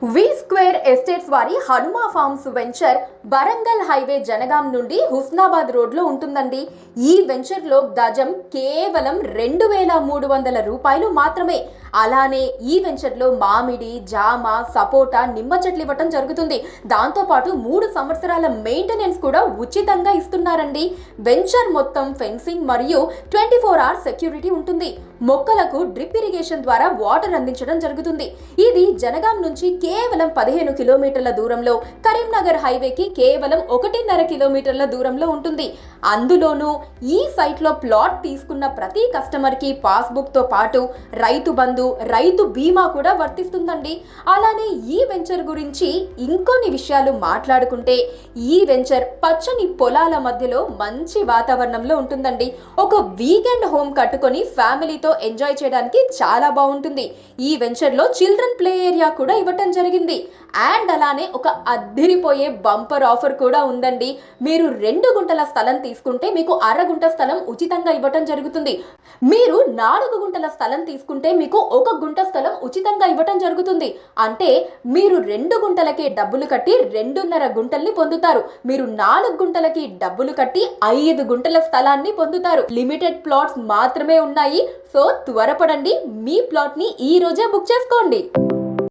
వి square estates వారి Hanuma farms venture Warangal highway Jangaon నుండి హుస్నాబాద్ రోడ్లో ఉంటుందండి. ఈ వెంచర్లో గజం కేవలం 2,300 రూపాయలు మాత్రమే. అలానే ఈ వెంచర్లో మామిడి, జామ, సపోటా, నిమ్మ చెట్లు ఇవ్వటం జరుగుతుంది. దాంతోపాటు 3 సంవత్సరాల మెయింటెనెన్స్ కూడా ఉచితంగా ఇస్తున్నారండి. వెంచర్ మొత్తం ఫెన్సింగ్ మరియు 24 hours సెక్యూరిటీ ఉంటుంది. మొక్కలకు డ్రిప్ ఇరిగేషన్ ద్వారా వాటర్ అందించడం జరుగుతుంది. ఇది జనగాం నుంచి కేవలం 15 కిలోమీటర్ల దూరంలో, కరీంనగర్ హైవేకి కేవలం 1.5 కిలోమీటర్ల దూరంలో ఉంటుంది. అందులోనూ ఈ సైట్లో ప్లాట్ తీసుకున్న ప్రతి కస్టమర్కి పాస్బుక్ తో పాటు రైతు బంధు, రైతు బీమా కూడా వర్తిస్తుందండి. అలానే ఈ వెంచర్ గురించి ఇంకొన్ని విషయాలు మాట్లాడుకుంటే, ఈ వెంచర్ పచ్చని పొలాల మధ్యలో మంచి వాతావరణంలో ఉంటుందండి. ఒక వీకెండ్ హోమ్ కట్టుకొని ఫ్యామిలీతో ఎంజాయ్ చేయడానికి చాలా బాగుంటుంది. ఈ వెంచర్ లో చిల్డ్రన్ ప్లే ఏరియా కూడా ఇవ్వటం జరిగింది. అండ్ అలానే ఒక అద్దిరిపోయే బంపర్ ఆఫర్ కూడా ఉందండి. మీరు 2 గుంటల స్థలం తీసుకుంటే మీకు 1/2 గుంట స్థలం ఉచితంగా ఇవ్వటం జరుగుతుంది. మీరు 4 గుంటల స్థలం తీసుకుంటే మీకు 1 గుంట స్థలం ఉచితంగా ఇవ్వటం జరుగుతుంది. అంటే మీరు 2 గుంటలకే డబ్బులు కట్టి 2.5 గుంటల్ని పొందుతారు. మీరు 4 గుంటలకి డబ్బులు కట్టి 5 గుంటల స్థలాన్ని పొందుతారు. లిమిటెడ్ ప్లాట్స్ మాత్రమే ఉన్నాయి. సో త్వరపడండి, మీ ప్లాట్ ని ఈ రోజే బుక్ చేసుకోండి.